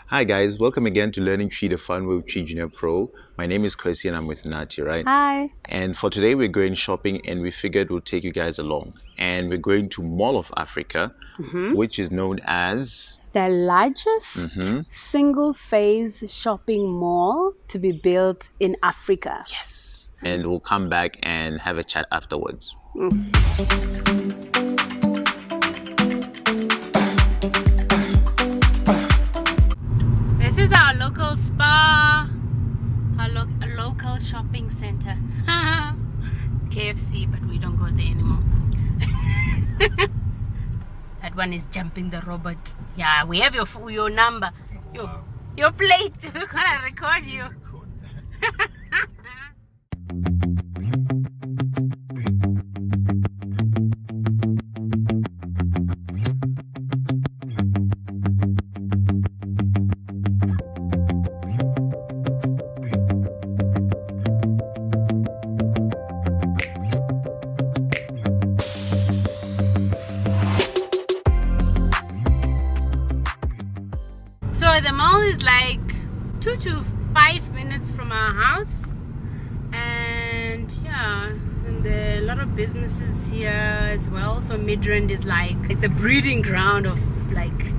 Hi guys, welcome again to Learning TWI, the fun way with TWI Junior Pro. My name is Akwasi and I'm with Nati, right? Hi. And for today we're going shopping and we figured we'll take you guys along. And we're going to Mall of Africa, which is known as the largest single-phase shopping mall to be built in Africa. Yes. And we'll come back and have a chat afterwards. This is our local spa, our local shopping center. KFC, but we don't go there anymore. That one is jumping the robot. Yeah, we have your number, your plate. We're gonna record you. So the mall is like 2 to 5 minutes from our house, and yeah, and there are a lot of businesses here as well. So Midrand is like the breeding ground of like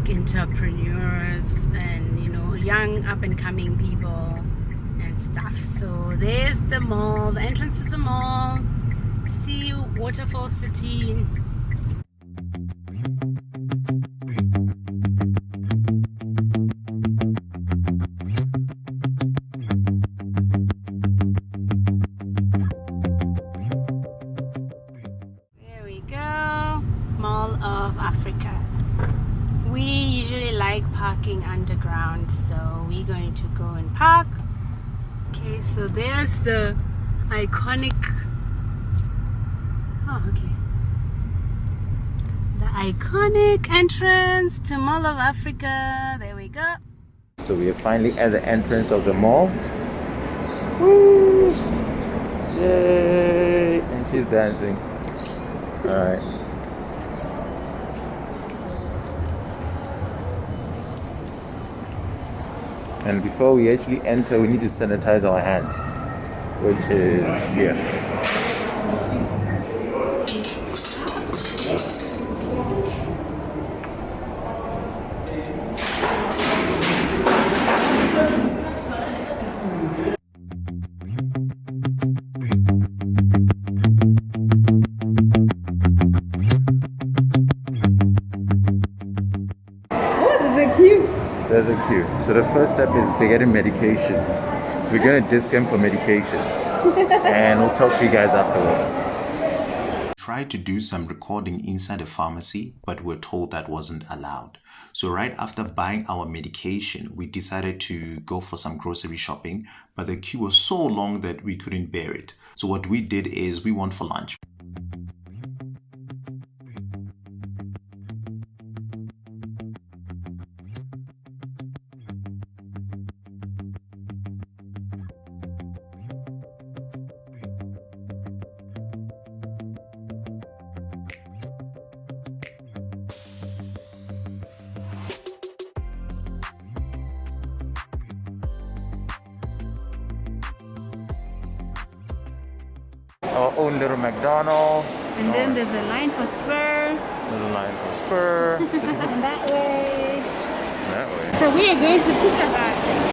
entrepreneurs and young up and coming people and stuff. So there's the mall, the entrance to the mall, see Waterfall City. Mall of Africa. We usually like parking underground, so we're going to go and park. Okay, so there's the iconic the iconic entrance to Mall of Africa. There we go. So we are finally at the entrance of the mall. Woo! Yay! And she's dancing. Alright. And before we actually enter, we need to sanitize our hands, which is here. There's a queue. So the first step is getting medication. So we're going to discount for medication. And we'll talk to you guys afterwards. Tried to do some recording inside the pharmacy, but we're told that wasn't allowed. So right after buying our medication, we decided to go for some grocery shopping, but the queue was so long that we couldn't bear it. So what we did is we went for lunch. Our own little McDonald's. And then there's a line for Spur. There's a line for Spur. And that way. That way. So we are going to Pizza Hut.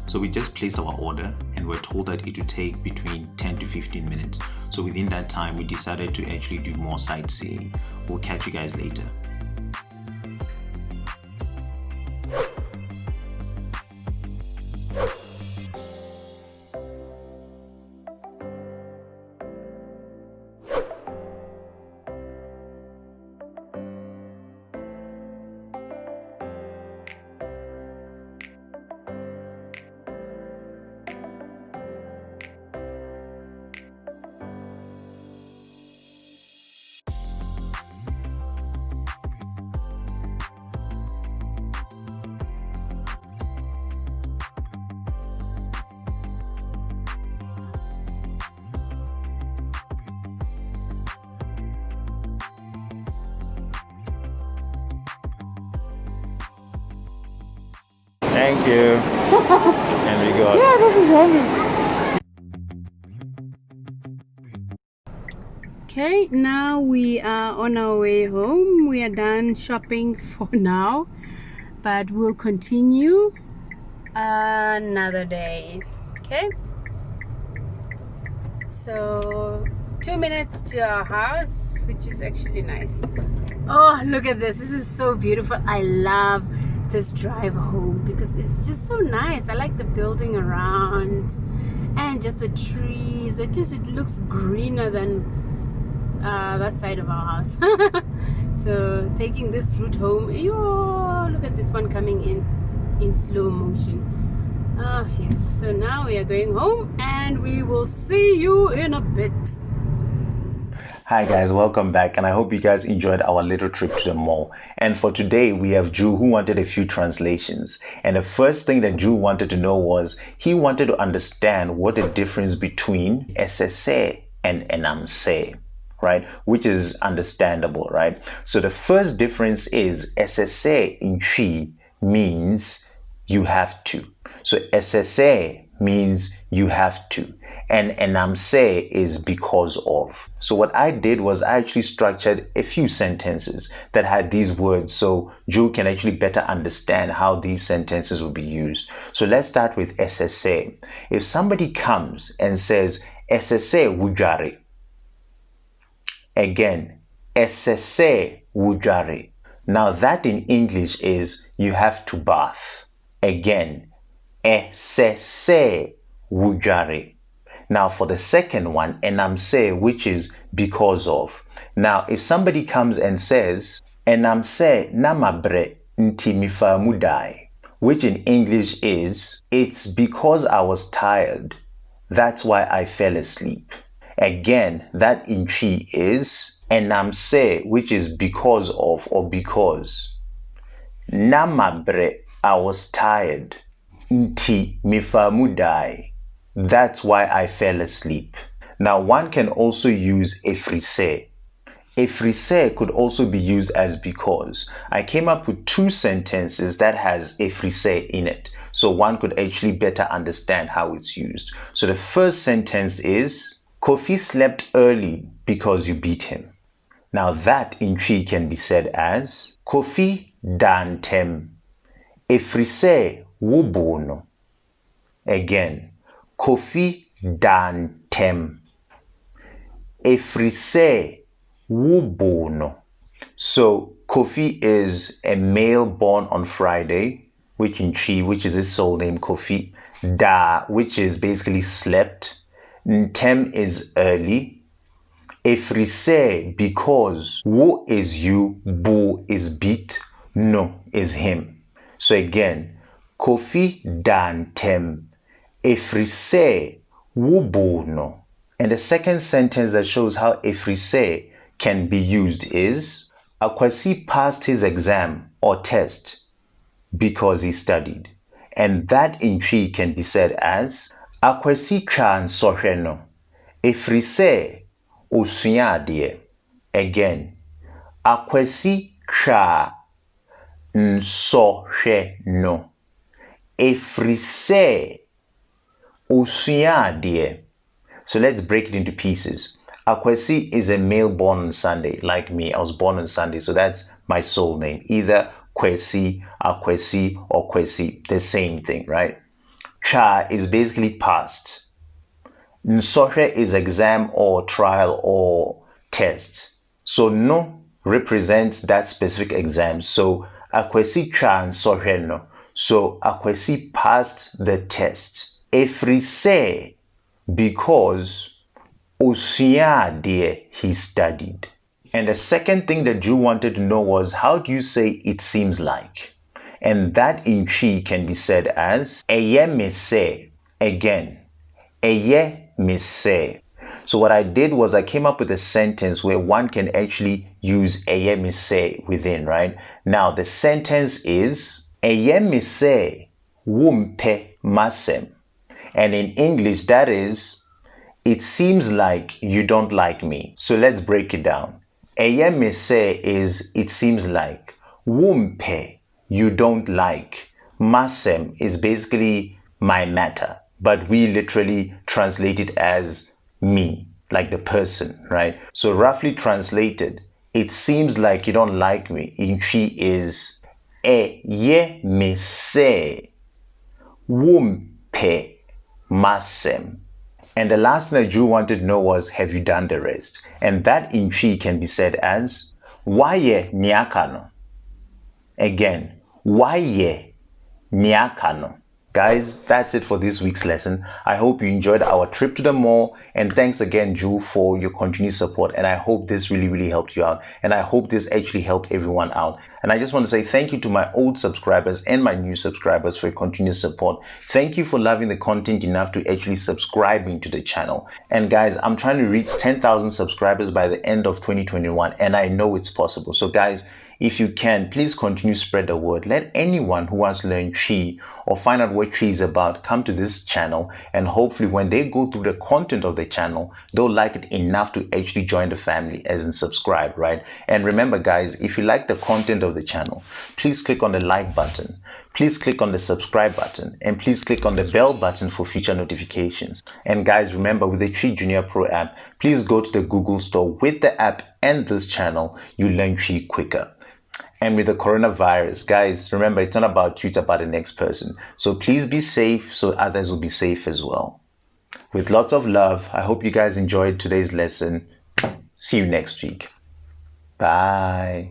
So we just placed our order and we're told that it would take between 10 to 15 minutes. So within that time, we decided to actually do more sightseeing. We'll catch you guys later. Thank you. And we got. Yeah, this is heavy. Okay, now we are on our way home. We are done shopping for now, but we'll continue another day. Okay, so 2 minutes to our house, which is actually nice. Oh, look at this. This is so beautiful. I love this drive home because it's just so nice. I like the building around and just the trees. At least it looks greener than that side of our house. So taking this route home, look at this one coming in slow motion. Yes, so now we are going home and we will see you in a bit. Hi guys, welcome back, and I hope you guys enjoyed our little trip to the mall. And for today we have Drew, who wanted a few translations, and the first thing that Drew wanted to know was he wanted to understand what the difference between SSA and Ɛnam, right? Which is understandable, right? So the first difference is SSA in Twi means you have to. So SSA means you have to, and Ɛnam is because of. So what I did was I actually structured a few sentences that had these words so Drew can actually better understand how these sentences will be used. So let's start with SSA. If somebody comes and says SSA wudware, again, SSA wudware. Now that in English is you have to bath. Again, SSA wudware. Now for the second one, Ɛnam, which is because of. Now if somebody comes and says Ɛnam na mabre nti mefaamu daae, which in English is it's because I was tired, that's why I fell asleep. Again, that in Twi is Ɛnam, which is because of or because. Na mabre, I was tired. Nti mefaamu daae, that's why I fell asleep. Now one can also use efiri. Efiri could also be used as because. I came up with two sentences that has efiri in it, so one could actually better understand how it's used. So the first sentence is Kofi slept early because you beat him. Now that in Twi can be said as Kofi daae ntɛm efiri woboo no. Again, Kofi daae ntɛm efiri woboo no. So Kofi is a male born on Friday, which in Twi, which is his soul name Kofi. Da, which is basically slept. Ntɛm is early. Efiri because wo is you, boo is beat, no is him. So again, Kofi daae ntɛm efiri woboo no. And the second sentence that shows how efiri can be used is Akwasi passed his exam or test because he studied. And that in Twi can be said as Akwasi twaa nsɔhwɛ no efiri ɔsuaa adeɛ. Again, Akwasi twaa nsɔhwɛ no efiri ɔsuaa adeɛ. So let's break it into pieces. Akwasi is a male born on Sunday, like me. I was born on Sunday, so that's my soul name. Either Kwesi, Akwasi, or Kwesi, the same thing, right? Twaa is basically past. Nsɔhwɛ is exam or trial or test. So no represents that specific exam. So Akwasi twaa nsɔhwɛ no. So Akwasi passed the test. Efiri because ɔsuaa adeɛ, he studied. And the second thing that Drew wanted to know was how do you say it seems like? And that in Twi can be said as ɛyɛ me sɛ. Again, ɛyɛ me sɛ. So what I did was I came up with a sentence where one can actually use ɛyɛ me sɛ within, right? Now the sentence is ɛyɛ me sɛ wompɛ m'asɛm. And in English that is it seems like you don't like me. So let's break it down. Ɛyɛ me sɛ is it seems like. Wompɛ, you don't like. masem is basically my matter, but we literally translate it as me, like the person, right? So roughly translated, it seems like you don't like me in Twi is ye me se wumpe masem. And the last thing that Drew wanted to know was, have you done the rest? And that in Twi can be said as waye niakano. Again, waye niakano. Guys, that's it for this week's lesson. I hope you enjoyed our trip to the mall, and thanks again, Drew, for your continued support. And I hope this really helped you out, and I hope this actually helped everyone out. And I just want to say thank you to my old subscribers and my new subscribers for your continued support. Thank you for loving the content enough to actually subscribing to the channel. And guys, I'm trying to reach 10,000 subscribers by the end of 2021, and I know it's possible. So guys, if you can, please continue to spread the word. Let anyone who wants to learn Twi or find out what Twi is about come to this channel, and hopefully when they go through the content of the channel, they'll like it enough to actually join the family, as in subscribe, right? And remember guys, if you like the content of the channel, please click on the like button, please click on the subscribe button, and please click on the bell button for future notifications. And guys, remember, with the Twi Junior Pro app, please go to the Google Store. With the app and this channel, you learn Twi quicker. And with the coronavirus, guys, remember, it's not about you, it's about the next person. So please be safe so others will be safe as well. With lots of love, I hope you guys enjoyed today's lesson. See you next week. Bye.